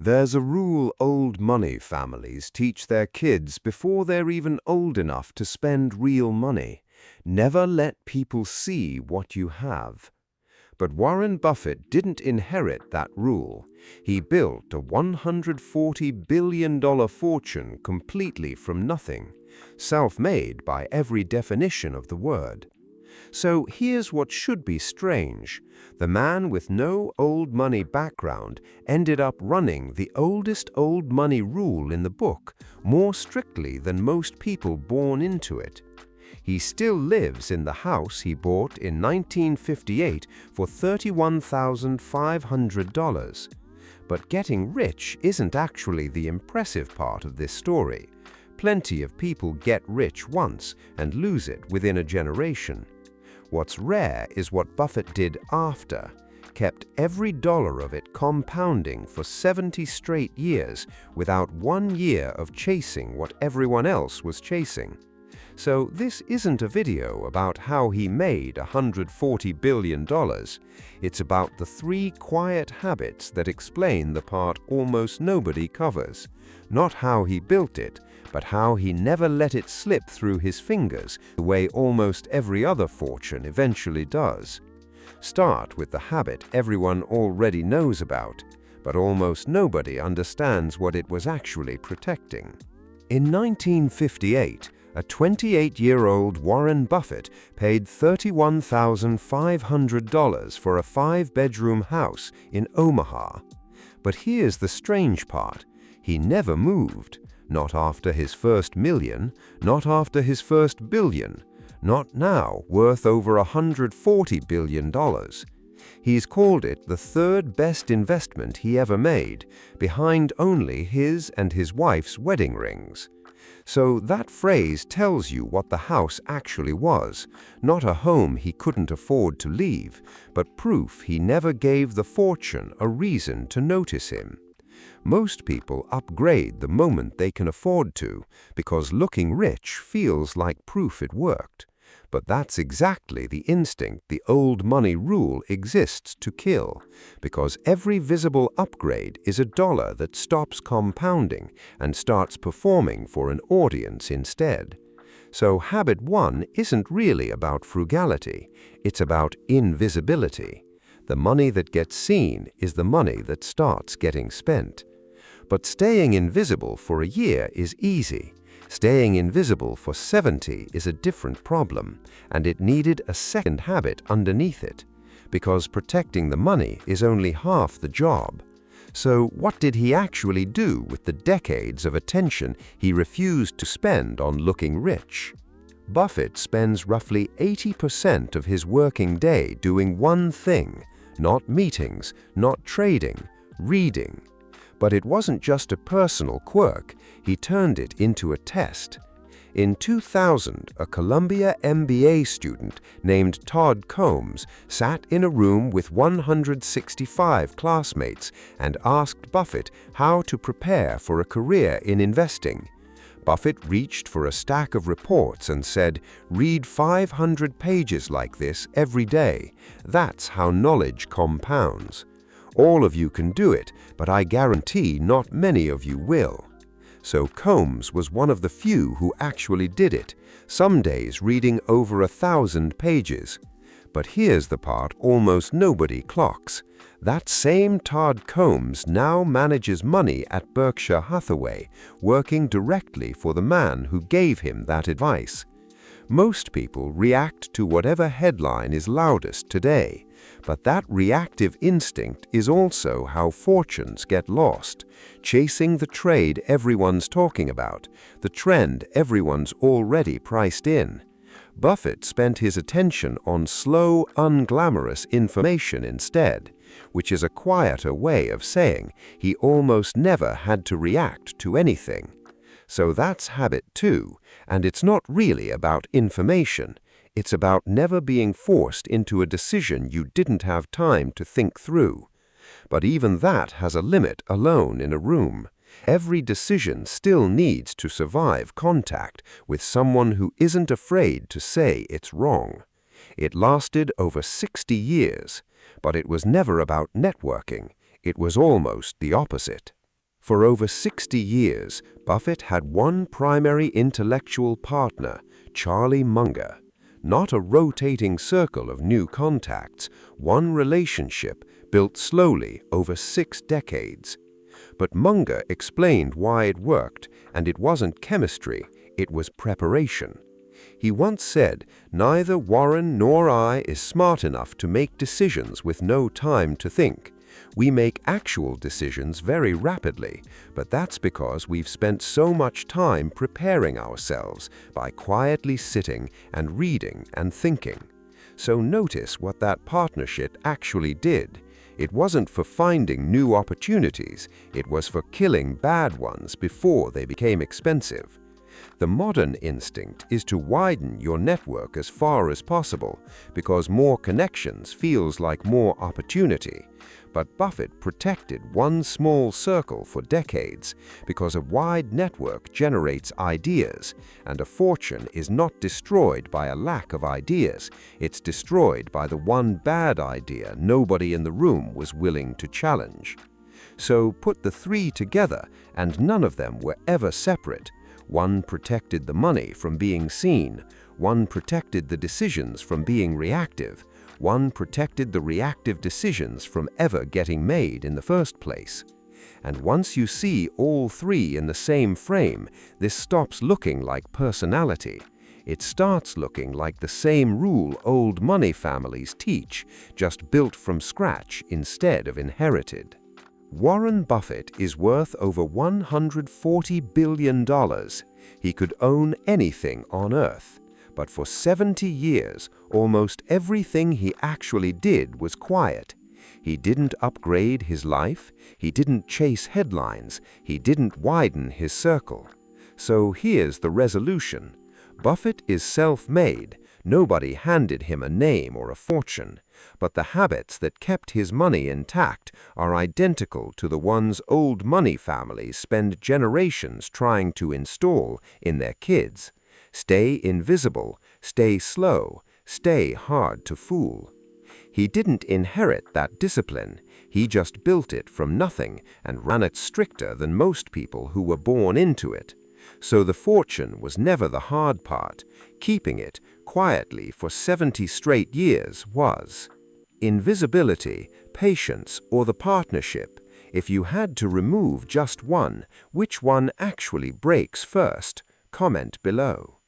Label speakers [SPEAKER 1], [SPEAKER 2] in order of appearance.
[SPEAKER 1] There's a rule old money families teach their kids before they're even old enough to spend real money. Never let people see what you have. But Warren Buffett didn't inherit that rule. He built a $140 billion fortune completely from nothing, self-made by every definition of the word. So here's what should be strange. The man with no old money background ended up running the oldest old money rule in the book more strictly than most people born into it. He still lives in the house he bought in 1958 for $31,500. But getting rich isn't actually the impressive part of this story. Plenty of people get rich once and lose it within a generation. What's rare is what Buffett did after, kept every dollar of it compounding for 70 straight years without 1 year of chasing what everyone else was chasing. So this isn't a video about how he made $140 billion. It's about the 3 quiet habits that explain the part almost nobody covers. Not how he built it, but how he never let it slip through his fingers the way almost every other fortune eventually does. Start with the habit everyone already knows about, but almost nobody understands what it was actually protecting. In 1958, a 28-year-old Warren Buffett paid $31,500 for a 5-bedroom house in Omaha. But here's the strange part. He never moved. Not after his first million, not after his first billion, not now worth over $140 billion. He's called it the 3rd best investment he ever made, behind only his and his wife's wedding rings. So that phrase tells you what the house actually was, not a home he couldn't afford to leave, but proof he never gave the fortune a reason to notice him. Most people upgrade the moment they can afford to, because looking rich feels like proof it worked. But that's exactly the instinct the old money rule exists to kill, because every visible upgrade is a dollar that stops compounding and starts performing for an audience instead. So habit 1 isn't really about frugality, it's about invisibility. The money that gets seen is the money that starts getting spent. But staying invisible for a year is easy. Staying invisible for 70 is a different problem, and it needed a second habit underneath it, because protecting the money is only half the job. So what did he actually do with the decades of attention he refused to spend on looking rich? Buffett spends roughly 80% of his working day doing one thing, not meetings, not trading, reading. But it wasn't just a personal quirk, he turned it into a test. In 2000, a Columbia MBA student named Todd Combs sat in a room with 165 classmates and asked Buffett how to prepare for a career in investing. Buffett reached for a stack of reports and said, "Read 500 pages like this every day. That's how knowledge compounds. All of you can do it, but I guarantee not many of you will." So Combs was one of the few who actually did it, some days reading over 1,000 pages. But here's the part almost nobody clocks. That same Todd Combs now manages money at Berkshire Hathaway, working directly for the man who gave him that advice. Most people react to whatever headline is loudest today, but that reactive instinct is also how fortunes get lost, chasing the trade everyone's talking about, the trend everyone's already priced in. Buffett spent his attention on slow, unglamorous information instead, which is a quieter way of saying he almost never had to react to anything. So that's habit 2, and it's not really about information. It's about never being forced into a decision you didn't have time to think through. But even that has a limit alone in a room. Every decision still needs to survive contact with someone who isn't afraid to say it's wrong. It lasted over 60 years, but it was never about networking. It was almost the opposite. For over 60 years, Buffett had one primary intellectual partner, Charlie Munger. Not a rotating circle of new contacts, one relationship built slowly over 6 decades. But Munger explained why it worked, and it wasn't chemistry, it was preparation. He once said, "Neither Warren nor I is smart enough to make decisions with no time to think. We make actual decisions very rapidly, but that's because we've spent so much time preparing ourselves by quietly sitting and reading and thinking." So notice what that partnership actually did. It wasn't for finding new opportunities, it was for killing bad ones before they became expensive. The modern instinct is to widen your network as far as possible, because more connections feels like more opportunity. But Buffett protected one small circle for decades, because a wide network generates ideas, and a fortune is not destroyed by a lack of ideas, it's destroyed by the one bad idea nobody in the room was willing to challenge. So put the three together, and none of them were ever separate. One protected the money from being seen, one protected the decisions from being reactive, one protected the reactive decisions from ever getting made in the first place. And once you see all three in the same frame, this stops looking like personality. It starts looking like the same rule old money families teach, just built from scratch instead of inherited. Warren Buffett is worth over $140 billion. He could own anything on Earth. But for 70 years, almost everything he actually did was quiet. He didn't upgrade his life, he didn't chase headlines, he didn't widen his circle. So here's the resolution. Buffett is self-made. Nobody handed him a name or a fortune. But the habits that kept his money intact are identical to the ones old money families spend generations trying to install in their kids. Stay invisible, stay slow, stay hard to fool. He didn't inherit that discipline. He just built it from nothing and ran it stricter than most people who were born into it. So the fortune was never the hard part. Keeping it quietly for 70 straight years was. Invisibility, patience, or the partnership. If you had to remove just one, which one actually breaks first? Comment below.